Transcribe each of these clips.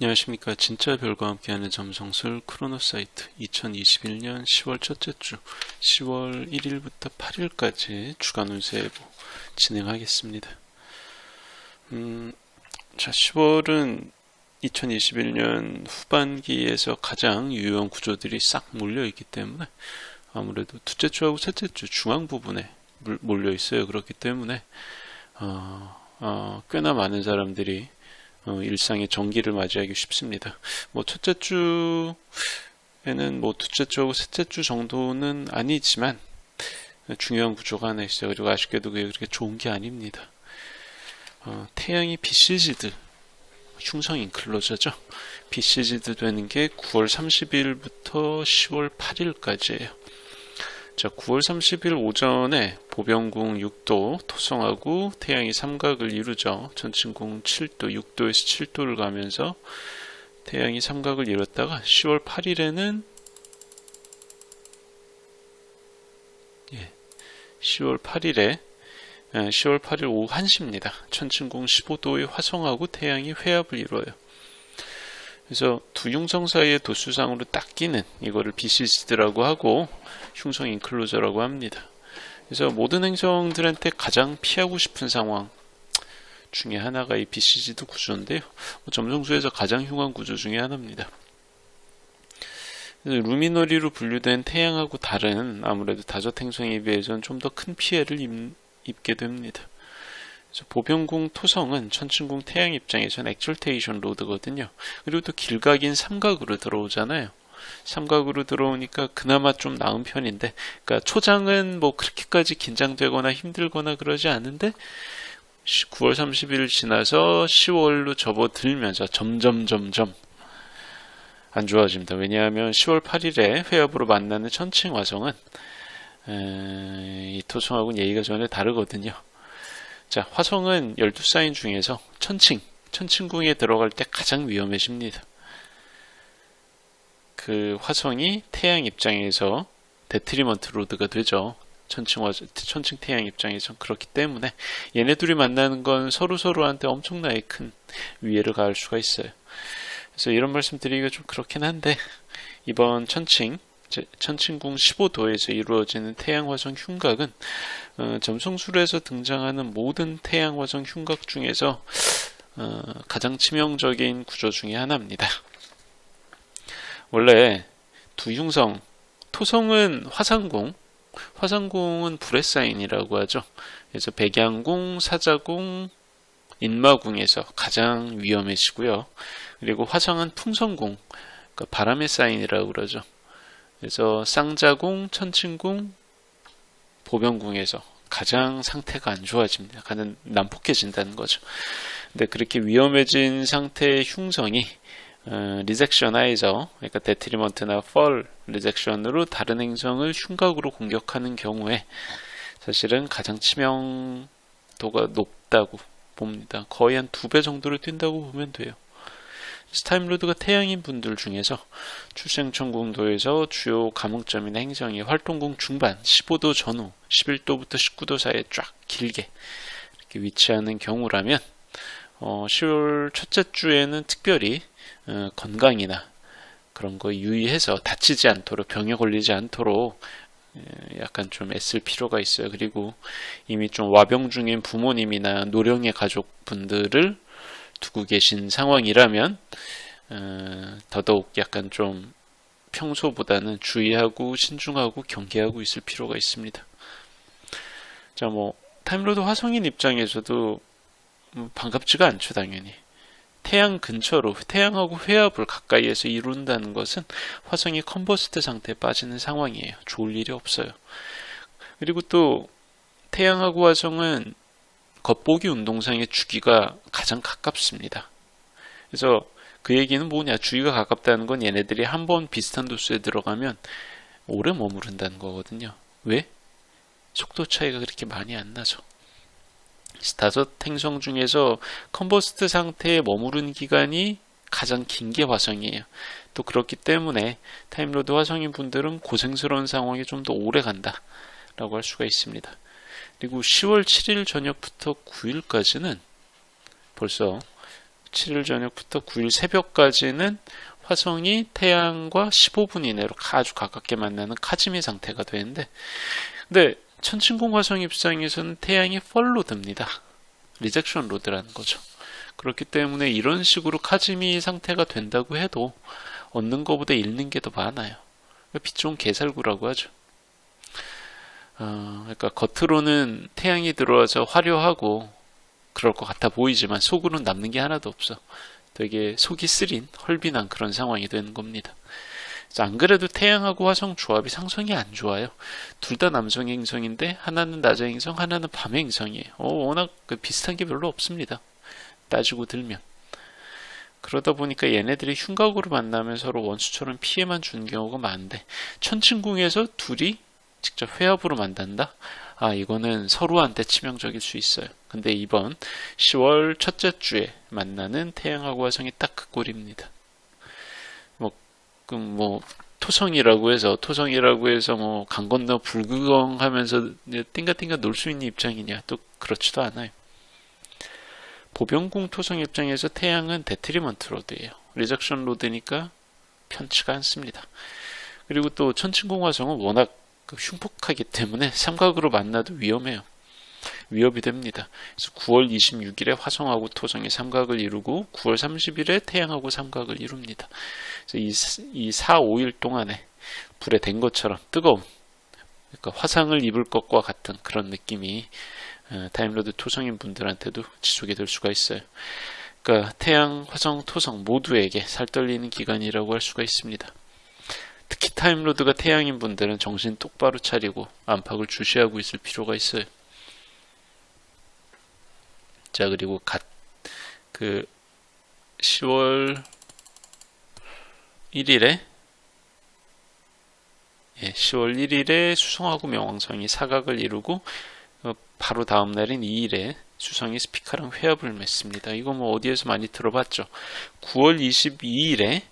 안녕하십니까. 진짜 별과 함께하는 점성술 크로노사이트 2021년 10월 첫째 주 10월 1일부터 8일까지 주간 운세 예보 진행하겠습니다. 자, 10월은 2021년 후반기에서 가장 유효한 구조들이 싹 몰려있기 때문에 아무래도 둘째 주하고 셋째 주 중앙 부분에 몰려있어요. 그렇기 때문에 꽤나 많은 사람들이 일상의 정기를 맞이하기 쉽습니다. 첫째 주에는 둘째 주하고 셋째 주 정도는 아니지만 중요한 구조가 하나 있어요. 그리고 아쉽게도 그게 그렇게 좋은 게 아닙니다. 태양이 BCG드 흉성 인클로저죠. BCG드 되는 게 9월 30일부터 10월 8일까지예요. 자, 9월 30일 오전에 보병궁 6도 토성하고 태양이 삼각을 이루죠. 천칭궁 7도, 6도에서 7도를 가면서 태양이 삼각을 이뤘다가 10월 8일에는 10월 8일 오후 1시입니다. 천칭궁 15도의 화성하고 태양이 회합을 이뤄요. 그래서 두 흉성 사이의 도수상으로 딱 끼는 이거를 BCG드라고 하고 흉성 인클로저라고 합니다. 그래서 모든 행성들한테 가장 피하고 싶은 상황 중에 하나가 이 BCG드 구조인데요. 점성술에서 가장 흉한 구조 중에 하나입니다. 루미너리로 분류된 태양하고 다른 아무래도 다섯 행성에 비해서는 좀 더 큰 피해를 입게 됩니다. 그래서 보병궁 토성은 천칭궁 태양 입장에서는 엑설테이션 로드거든요. 그리고 또 길각인 삼각으로 들어오잖아요. 삼각으로 들어오니까 그나마 좀 나은 편인데, 그러니까 초장은 그렇게까지 긴장되거나 힘들거나 그러지 않은데 9월 30일 지나서 10월로 접어들면서 점점 안 좋아집니다. 왜냐하면 10월 8일에 회합으로 만나는 천칭 화성은 이 토성하고는 얘기가 전혀 다르거든요. 자, 화성은 12사인 중에서 천칭궁에 들어갈 때 가장 위험해집니다. 그 화성이 태양 입장에서 데트리먼트 로드가 되죠. 천칭 태양 입장에서. 그렇기 때문에 얘네 둘이 만나는 건 서로한테 엄청나게 큰 위해를 가할 수가 있어요. 그래서 이런 말씀 드리기가 좀 그렇긴 한데, 이번 천칭궁 15도에서 이루어지는 태양화성 흉각은 점성술에서 등장하는 모든 태양화성 흉각 중에서 가장 치명적인 구조 중에 하나입니다. 원래 두 흉성, 토성은 화상궁은 불의 사인이라고 하죠. 그래서 백양궁, 사자궁, 인마궁에서 가장 위험해지고요. 그리고 화성은 풍성궁, 그러니까 바람의 사인이라고 그러죠. 그래서 쌍자궁, 천칭궁, 보병궁에서 가장 상태가 안 좋아집니다. 가장 난폭해진다는 거죠. 근데 그렇게 위험해진 상태의 흉성이 리젝셔나이저, 그러니까 데트리먼트나 펄 리젝션으로 다른 행성을 흉각으로 공격하는 경우에 사실은 가장 치명도가 높다고 봅니다. 거의 한 2배 정도를 뛴다고 보면 돼요. 타임로드가 태양인 분들 중에서 출생천궁도에서 주요 감흥점인 행성이 활동궁 중반 15도 전후 11도부터 19도 사이에 쫙 길게 이렇게 위치하는 경우라면 10월 첫째 주에는 특별히 건강이나 그런 거 유의해서 다치지 않도록, 병에 걸리지 않도록 약간 좀 애쓸 필요가 있어요. 그리고 이미 좀 와병 중인 부모님이나 노령의 가족분들을 두고 계신 상황이라면 더더욱 약간 좀 평소보다는 주의하고 신중하고 경계하고 있을 필요가 있습니다. 자, 타임로드 화성인 입장에서도 반갑지가 않죠, 당연히. 태양 근처로 태양하고 회합을 가까이에서 이룬다는 것은 화성이 컨버스트 상태에 빠지는 상황이에요. 좋을 일이 없어요. 그리고 또 태양하고 화성은 겉보기 운동상의 주기가 가장 가깝습니다. 그래서 그 얘기는 뭐냐, 주기가 가깝다는 건 얘네들이 한번 비슷한 도수에 들어가면 오래 머무른다는 거거든요. 왜? 속도 차이가 그렇게 많이 안 나죠. 다섯 행성 중에서 컨버스트 상태에 머무른 기간이 가장 긴 게 화성이에요. 또 그렇기 때문에 타임로드 화성인 분들은 고생스러운 상황이 좀 더 오래 간다 라고 할 수가 있습니다. 그리고 10월 7일 저녁부터 9일까지는 벌써 7일 저녁부터 9일 새벽까지는 화성이 태양과 15분 이내로 아주 가깝게 만나는 카즈미 상태가 되는데, 근데 천칭공 화성 입장에서는 태양이 펄로드입니다. 리젝션 로드라는 거죠. 그렇기 때문에 이런 식으로 카즈미 상태가 된다고 해도 얻는 것보다 잃는 게 더 많아요. 빛 좋은 개살구라고 하죠. 그러니까 겉으로는 태양이 들어와서 화려하고 그럴 것 같아 보이지만 속으로는 남는 게 하나도 없어. 되게 속이 쓰린 헐빈한 그런 상황이 되는 겁니다. 안 그래도 태양하고 화성 조합이 상성이 안 좋아요. 둘 다 남성의 행성인데 하나는 낮의 행성, 하나는 밤의 행성이에요. 워낙 비슷한 게 별로 없습니다. 따지고 들면. 그러다 보니까 얘네들이 흉각으로 만나면 서로 원수처럼 피해만 주는 경우가 많은데, 천칭궁에서 둘이 직접 회합으로 만난다? 이거는 서로한테 치명적일 수 있어요. 근데 이번 10월 첫째 주에 만나는 태양하고 화성이 딱 그 꼴입니다. 토성이라고 해서 강 건너 불구경하면서 띵가띵가 놀 수 있는 입장이냐? 또 그렇지도 않아요. 보병궁 토성 입장에서 태양은 데트리먼트 로드예요. 리젝션 로드니까 편치가 않습니다. 그리고 또 천칭궁 화성은 워낙 흉폭하기 때문에 삼각으로 만나도 위험해요. 위협이 됩니다. 그래서 9월 26일에 화성하고 토성이 삼각을 이루고 9월 30일에 태양하고 삼각을 이룹니다. 그래서 이 4, 5일 동안에 불에 댄 것처럼 뜨거운, 그러니까 화상을 입을 것과 같은 그런 느낌이 타임로드 토성인 분들한테도 지속이 될 수가 있어요. 그러니까 태양, 화성, 토성 모두에게 살떨리는 기간이라고 할 수가 있습니다. 특히 타임로드가 태양인 분들은 정신 똑바로 차리고 안팎을 주시하고 있을 필요가 있어요. 자, 그리고 10월 1일에 수성하고 명왕성이 사각을 이루고 바로 다음 날인 2일에 수성이 스피카랑 회합을 맺습니다. 이거 어디에서 많이 들어봤죠. 9월 22일에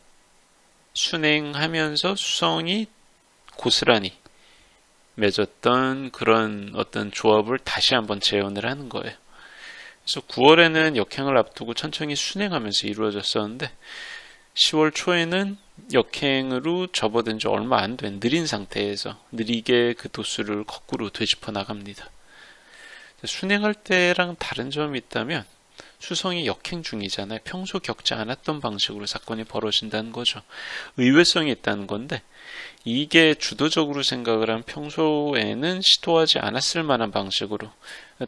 순행하면서 수성이 고스란히 맺었던 그런 어떤 조합을 다시 한번 재현을 하는 거예요. 그래서 9월에는 역행을 앞두고 천천히 순행하면서 이루어졌었는데 10월 초에는 역행으로 접어든 지 얼마 안 된 느린 상태에서 느리게 그 도수를 거꾸로 되짚어 나갑니다. 순행할 때랑 다른 점이 있다면 수성이 역행 중이잖아요. 평소 겪지 않았던 방식으로 사건이 벌어진다는 거죠. 의외성이 있다는 건데 이게 주도적으로 생각을 하면 평소에는 시도하지 않았을 만한 방식으로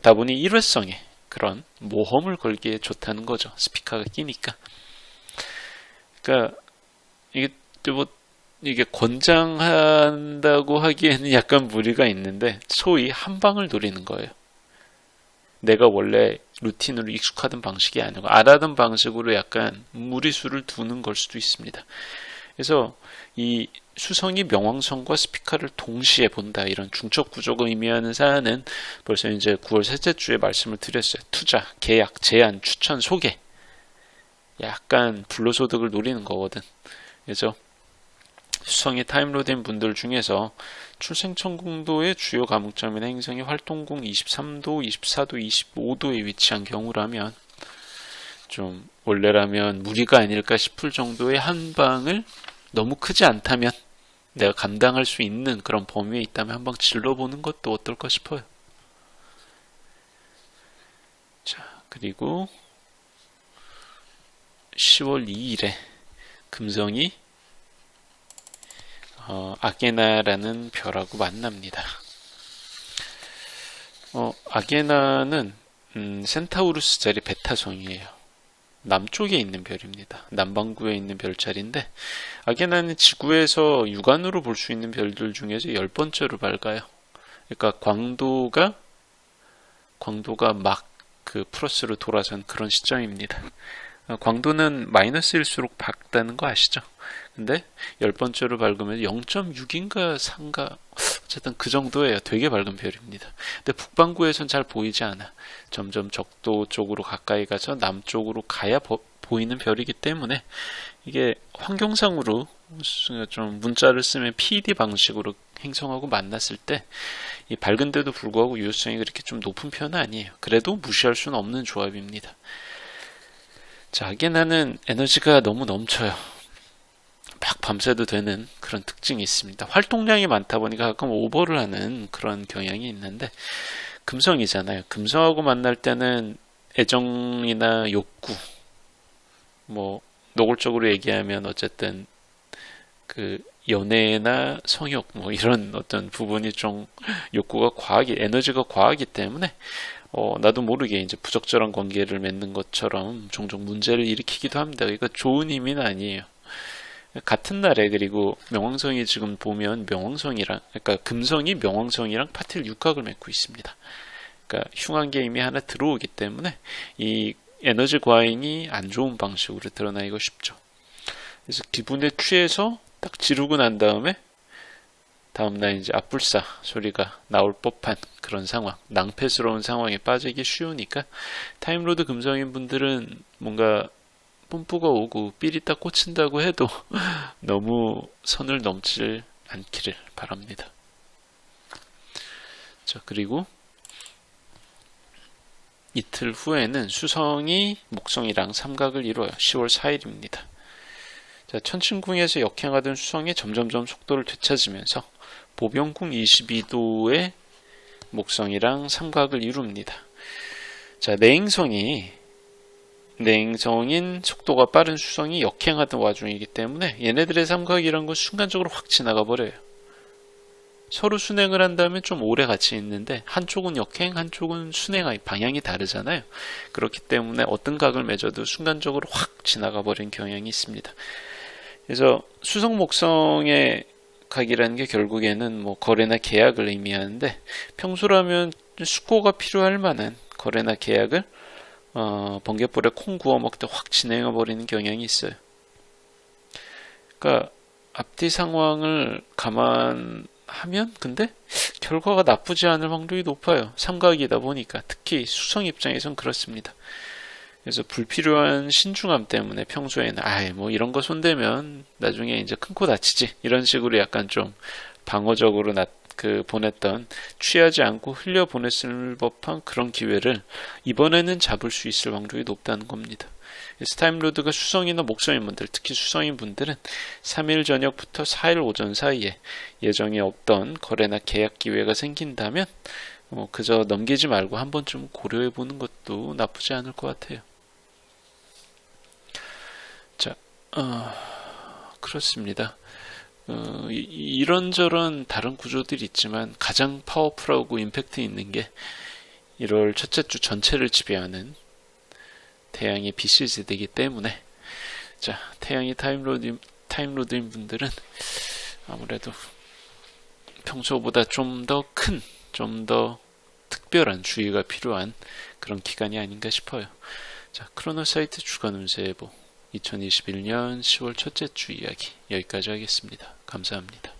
다 보니 일회성에 그런 모험을 걸기에 좋다는 거죠. 스피커가 끼니까. 그러니까 이게 권장한다고 하기에는 약간 무리가 있는데 소위 한 방을 노리는 거예요. 내가 원래 루틴으로 익숙하던 방식이 아니고 알아던 방식으로 약간 무리수를 두는 걸 수도 있습니다. 그래서 이 수성이 명왕성과 스피카를 동시에 본다, 이런 중첩 구조가 의미하는 사안은 벌써 이제 9월 셋째 주에 말씀을 드렸어요. 투자, 계약, 제안, 추천, 소개, 약간 불로소득을 노리는 거거든. 그래서 수성이 타임로드인 분들 중에서 출생천궁도의 주요 가목점이나 행성이 활동궁 23도, 24도, 25도에 위치한 경우라면 좀 원래라면 무리가 아닐까 싶을 정도의 한 방을 너무 크지 않다면 내가 감당할 수 있는 그런 범위에 있다면 한 방 질러보는 것도 어떨까 싶어요. 자, 그리고 10월 2일에 금성이 아게나라는 별하고 만납니다. 아게나는 센타우루스 자리 베타성이에요. 남쪽에 있는 별입니다. 남반구에 있는 별자리인데 아게나는 지구에서 육안으로 볼 수 있는 별들 중에서 10번째로 밝아요. 그러니까 광도가 막 그 플러스로 돌아선 그런 시점입니다. 광도는 마이너스일수록 밝다는 거 아시죠? 근데 10번째로 밝으면 0.6인가 3가 어쨌든 그 정도예요. 되게 밝은 별입니다. 근데 북반구에선 잘 보이지 않아. 점점 적도 쪽으로 가까이 가서 남쪽으로 가야 보이는 별이기 때문에 이게 환경상으로 좀 문자를 쓰면 PD 방식으로 행성하고 만났을 때 이 밝은데도 불구하고 유효성이 그렇게 좀 높은 편은 아니에요. 그래도 무시할 수는 없는 조합입니다. 자, 아게나는 에너지가 너무 넘쳐요. 막 밤새도 되는 그런 특징이 있습니다. 활동량이 많다 보니까 가끔 오버를 하는 그런 경향이 있는데, 금성이잖아요. 금성하고 만날 때는 애정이나 욕구, 뭐 노골적으로 얘기하면 어쨌든 그 연애나 성욕 뭐 이런 어떤 부분이 좀 욕구가 과하기, 에너지가 과하기 때문에 나도 모르게 이제 부적절한 관계를 맺는 것처럼 종종 문제를 일으키기도 합니다. 이거 좋은 의미는 아니에요. 같은 날에, 그리고 명왕성이 지금 보면 명왕성이랑, 그러니까 금성이 명왕성이랑 파틀 육각을 맺고 있습니다. 그러니까 흉한 게 이미 하나 들어오기 때문에 이 에너지 과잉이 안 좋은 방식으로 드러나기가 쉽죠. 그래서 기분에 취해서 딱 지르고 난 다음에 다음날 이제 앞불사 소리가 나올 법한 그런 상황, 낭패스러운 상황에 빠지기 쉬우니까 타임로드 금성인 분들은 뭔가 뿜뿌가 오고 삘이 딱 꽂힌다고 해도 너무 선을 넘지 않기를 바랍니다. 자, 그리고 이틀 후에는 수성이 목성이랑 삼각을 이뤄요. 10월 4일입니다. 자, 천칭궁에서 역행하던 수성이 점점점 속도를 되찾으면서 보병궁 22도의 목성이랑 삼각을 이룹니다. 자, 내행성인 속도가 빠른 수성이 역행하던 와중이기 때문에 얘네들의 삼각이란 건 순간적으로 확 지나가 버려요. 서로 순행을 한다면 좀 오래 같이 있는데 한쪽은 역행, 한쪽은 순행, 방향이 다르잖아요. 그렇기 때문에 어떤 각을 맺어도 순간적으로 확 지나가 버린 경향이 있습니다. 그래서 수성 목성의 각이라는 게 결국에는 뭐 거래나 계약을 의미하는데, 평소라면 숙고가 필요할 만한 거래나 계약을 번갯불에 콩 구워 먹다 확 진행해 버리는 경향이 있어요. 그러니까 앞뒤 상황을 감안하면 근데 결과가 나쁘지 않을 확률이 높아요. 삼각이다 보니까. 특히 수성 입장에선 그렇습니다. 그래서 불필요한 신중함 때문에 평소에는 뭐 이런 거 손대면 나중에 이제 큰 코 다치지, 이런 식으로 약간 좀 방어적으로 보냈던, 취하지 않고 흘려 보냈을 법한 그런 기회를 이번에는 잡을 수 있을 확률이 높다는 겁니다. 그래서 타임로드가 수성이나 목성인 분들, 특히 수성인 분들은 3일 저녁부터 4일 오전 사이에 예정에 없던 거래나 계약 기회가 생긴다면 그저 넘기지 말고 한 번쯤 고려해 보는 것도 나쁘지 않을 것 같아요. 자, 그렇습니다. 이런저런 다른 구조들이 있지만 가장 파워풀하고 임팩트 있는 게 1월 첫째 주 전체를 지배하는 태양의 BCZ이기 때문에, 자, 태양이 타임로드인 분들은 아무래도 평소보다 좀 더 큰, 좀 더 특별한 주의가 필요한 그런 기간이 아닌가 싶어요. 자, 크로노사이트 주간 운세 예보 2021년 10월 첫째 주 이야기 여기까지 하겠습니다. 감사합니다.